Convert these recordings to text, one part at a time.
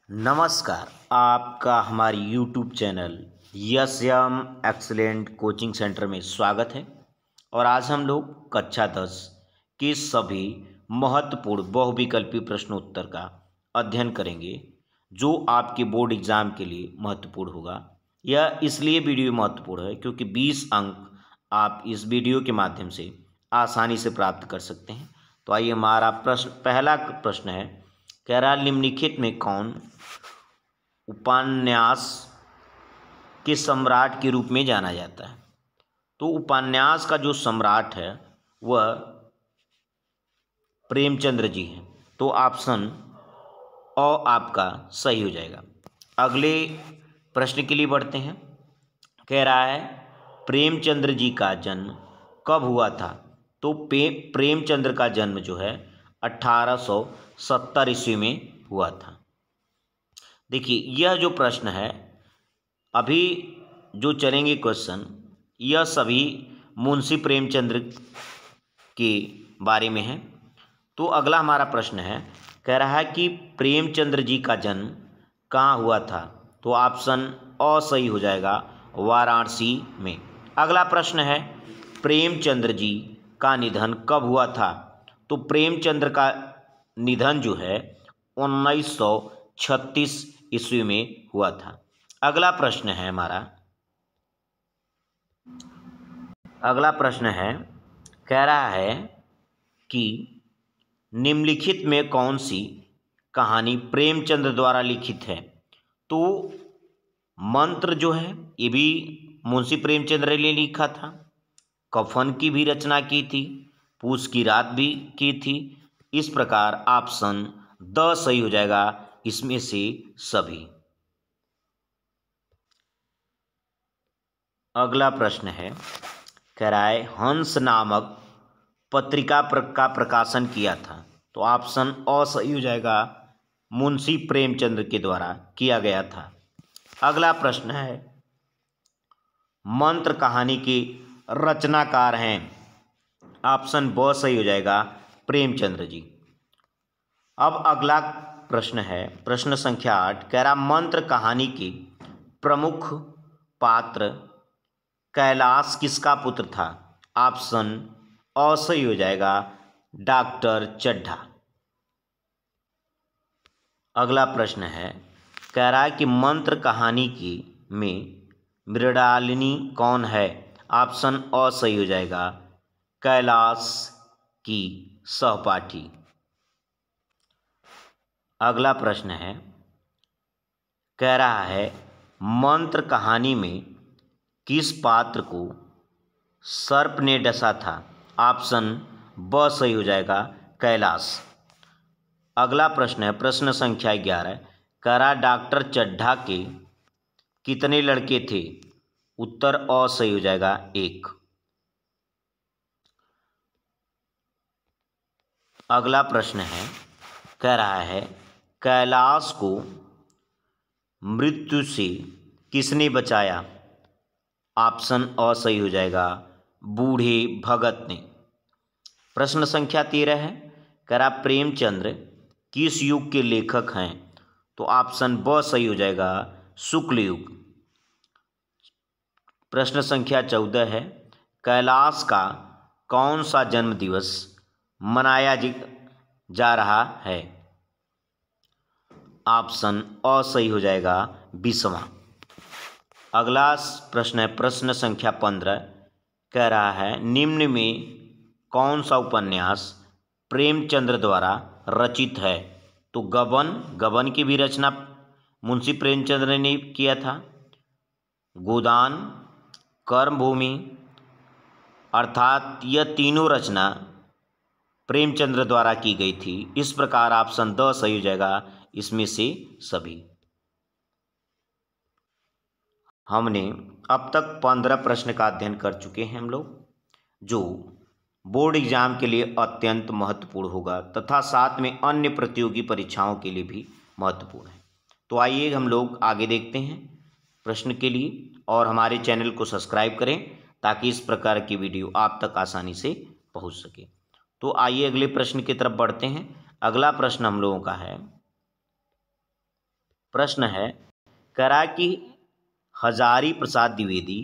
नमस्कार। आपका हमारी YouTube channel S M excellent coaching centre में स्वागत है। और आज हम लोग कक्षा 10 के सभी महत्वपूर्ण बहुविकल्पी प्रश्नोत्तर का अध्ययन करेंगे जो आपके बोर्ड एग्जाम के लिए महत्वपूर्ण होगा। यह इसलिए वीडियो महत्वपूर्ण है क्योंकि 20 अंक आप इस वीडियो के माध्यम से आसानी से प्राप्त कर सकते हैं। तो आइए, हमारा पहला प्रश्न है, कह रहा निम्नलिखित में कौन उपन्यास के सम्राट के रूप में जाना जाता है। तो उपन्यास का जो सम्राट है वह प्रेमचंद्र जी हैं। तो ऑप्शन अ आपका सही हो जाएगा। अगले प्रश्न के लिए बढ़ते हैं। कह रहा है प्रेमचंद्र जी का जन्म कब हुआ था। तो प्रेमचंद्र का जन्म जो है 1870 ईस्वी में हुआ था। देखिए, यह जो प्रश्न है, अभी जो चलेंगे क्वेश्चन, यह सभी मुंशी प्रेमचंद्र के बारे में है। तो अगला हमारा प्रश्न है, कह रहा है कि प्रेमचंद्र जी का जन्म कहाँ हुआ था। तो ऑप्शन अ सही हो जाएगा, वाराणसी में। अगला प्रश्न है, प्रेमचंद्र जी का निधन कब हुआ था। तो प्रेमचंद्र का निधन जो है 1936 ईस्वी में हुआ था। अगला प्रश्न है अगला प्रश्न है, कह रहा है कि निम्नलिखित में कौन सी कहानी प्रेमचंद्र द्वारा लिखित है। तो मंत्र जो है ये भी मुंशी प्रेमचंद्र ने लिखा था। कफन की भी रचना की थी, पूस की रात भी की थी। इस प्रकार ऑप्शन द सही हो जाएगा इसमें से सभी। अगला प्रश्न है, कह रहा है हंस नामक पत्रिका का प्रकाशन किया था। तो ऑप्शन अ सही हो जाएगा, मुंशी प्रेमचंद्र के द्वारा किया गया था। अगला प्रश्न है, मंत्र कहानी के रचनाकार हैं। ऑप्शन ब सही हो जाएगा, प्रेमचंद्र जी। अब अगला प्रश्न है, प्रश्न संख्या 8, कह रहा मंत्र कहानी के प्रमुख पात्र कैलाश किसका पुत्र था। ऑप्शन अ सही हो जाएगा, डॉक्टर चड्ढा। अगला प्रश्न है, कह रहा है कि मंत्र कहानी की में मृणालिनी कौन है। ऑप्शन अ सही हो जाएगा, कैलाश की सहपाठी। अगला प्रश्न है, कह रहा है मंत्र कहानी में किस पात्र को सर्प ने डसा था। ऑप्शन ब सही हो जाएगा, कैलाश। अगला प्रश्न है, प्रश्न संख्या 11, कह रहा डॉक्टर चड्ढा के कितने लड़के थे। उत्तर अ सही हो जाएगा, 1। अगला प्रश्न है, कह रहा है कैलाश को मृत्यु से किसने बचाया। ऑप्शन अ सही हो जाएगा, बूढ़े भगत ने। प्रश्न संख्या 13 है, कह रहा प्रेमचंद्र किस युग के लेखक हैं। तो ऑप्शन ब सही हो जाएगा, शुक्ल युग। प्रश्न संख्या 14 है, कैलाश का कौन सा जन्म दिवस मनाया जा रहा है। ऑप्शन अ सही हो जाएगा, 20वां। अगला प्रश्न है, प्रश्न संख्या 15, कह रहा है निम्न में कौन सा उपन्यास प्रेमचंद्र द्वारा रचित है। तो गबन की भी रचना मुंशी प्रेमचंद्र ने किया था। गोदान, कर्मभूमि, अर्थात यह तीनों रचना प्रेमचंद्र द्वारा की गई थी। इस प्रकार ऑप्शन द सही हो जाएगा इसमें से सभी। हमने अब तक 15 प्रश्न का अध्ययन कर चुके हैं हम लोग, जो बोर्ड एग्जाम के लिए अत्यंत महत्वपूर्ण होगा तथा साथ में अन्य प्रतियोगी परीक्षाओं के लिए भी महत्वपूर्ण है। तो आइए हम लोग आगे देखते हैं प्रश्न के लिए, और हमारे चैनल को सब्सक्राइब करें ताकि इस प्रकार की वीडियो आप तक आसानी से पहुंच सके। तो आइए अगले प्रश्न की तरफ बढ़ते हैं। अगला प्रश्न हम लोगों का है, प्रश्न है, करा कि हजारी प्रसाद द्विवेदी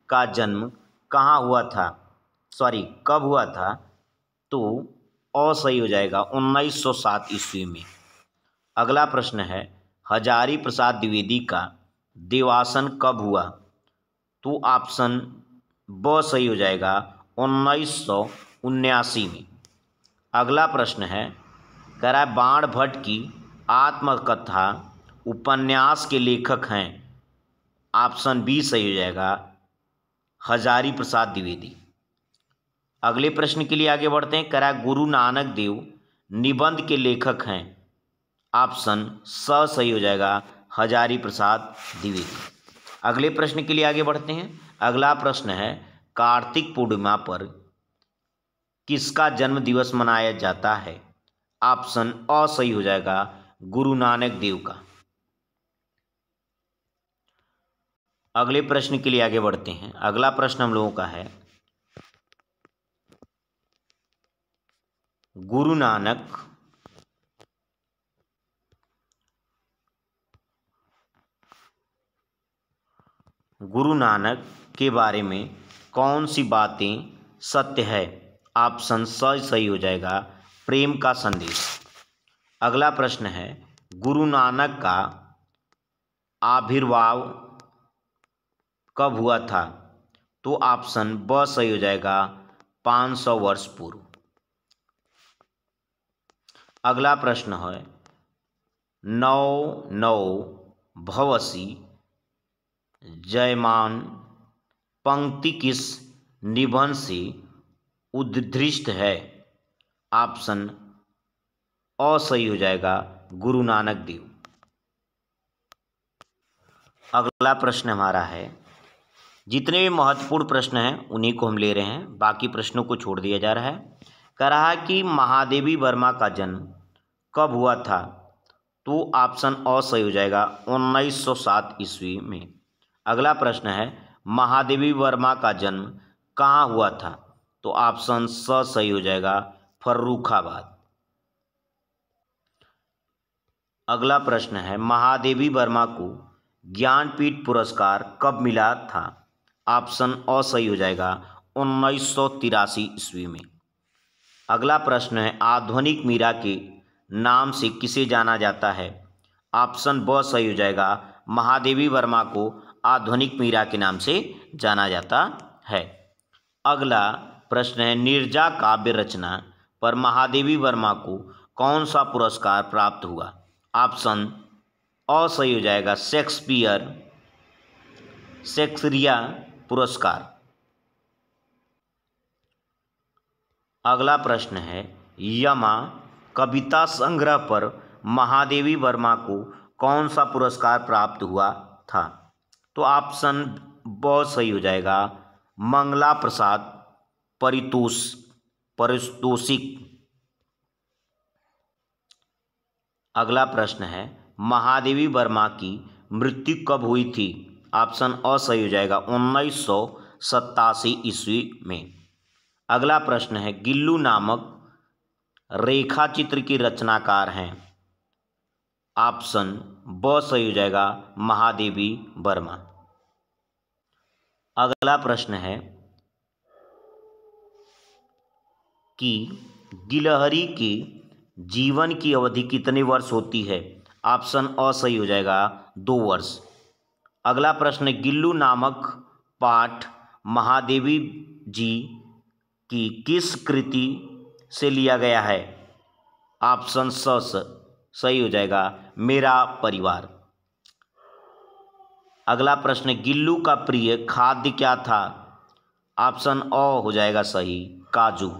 का जन्म कहाँ हुआ था, कब हुआ था? तो सही हो जाएगा 1907 ईस्वी में। अगला प्रश्न है, हजारी प्रसाद द्विवेदी का देवासन कब हुआ? तो ऑप्शन ब सही हो जाएगा 1979 में। अगला प्रश्न है, करा बाण भट्ट की आत्मकथा उपन्यास के लेखक हैं? ऑप्शन बी सही हो जाएगा हजारी प्रसाद द्विवेदी। अगले प्रश्न के लिए आगे बढ़ते हैं, करा गुरु नानक देव निबंध के लेखक हैं? ऑप्शन स सही हो जाएगा हजारी प्रसाद द्विवेदी। अगले प्रश्न के लिए आगे बढ़ते हैं। अगला प्रश्न है, कार्तिक पूर्णिमा पर किसका जन्म दिवस मनाया जाता है? ऑप्शन अ सही हो जाएगा गुरु नानक देव का। अगले प्रश्न के लिए आगे बढ़ते हैं। अगला प्रश्न हम लोगों का है, गुरु नानक के बारे में कौन सी बातें सत्य है? ऑप्शन स सही हो जाएगा प्रेम का संदेश। अगला प्रश्न है, गुरु नानक का आविर्भाव कब हुआ था? तो ऑप्शन ब सही हो जाएगा 500 वर्ष पूर्व। अगला प्रश्न है, नौ नौ भवसी जयमान पंक्ति किस निबंध से उद्धृत है? ऑप्शन अ सही हो जाएगा गुरु नानक देव। अगला प्रश्न हमारा है, जितने भी महत्वपूर्ण प्रश्न हैं उन्हीं को हम ले रहे हैं, बाकी प्रश्नों को छोड़ दिया जा रहा है। कह रहा है कि महादेवी वर्मा का जन्म कब हुआ था? तो ऑप्शन अ सही हो जाएगा 1907 ईस्वी में। अगला प्रश्न है, महादेवी वर्मा का जन्म कहाँ हुआ था? तो ऑप्शन स सही हो जाएगा फर्रुखाबाद। अगला प्रश्न है, महादेवी वर्मा को ज्ञानपीठ पुरस्कार कब मिला था? ऑप्शन अ सही हो जाएगा 1983 ईस्वी में। अगला प्रश्न है, आधुनिक मीरा के नाम से किसे जाना जाता है? ऑप्शन ब सही हो जाएगा महादेवी वर्मा को आधुनिक मीरा के नाम से जाना जाता है। अगला प्रश्न है, नीरजा काव्य रचना पर महादेवी वर्मा को कौन सा पुरस्कार प्राप्त हुआ? ऑप्शन अ सही हो जाएगा शेक्सपियर पुरस्कार। अगला प्रश्न है, यमा कविता संग्रह पर महादेवी वर्मा को कौन सा पुरस्कार प्राप्त हुआ था? तो ऑप्शन ब सही हो जाएगा मंगला प्रसाद पारितोषिक। अगला प्रश्न है, महादेवी वर्मा की मृत्यु कब हुई थी? ऑप्शन अ सही हो जाएगा 1987 ईस्वी में। अगला प्रश्न है, गिल्लू नामक रेखा चित्र की रचनाकार हैं? ऑप्शन ब सही हो जाएगा महादेवी वर्मा। अगला प्रश्न है कि गिलहरी के जीवन की अवधि कितने वर्ष होती है? ऑप्शन अ सही हो जाएगा 2 वर्ष। अगला प्रश्न, गिल्लू नामक पाठ महादेवी जी की किस कृति से लिया गया है? ऑप्शन सही हो जाएगा मेरा परिवार। अगला प्रश्न, गिल्लू का प्रिय खाद्य क्या था? ऑप्शन अ हो जाएगा सही काजू।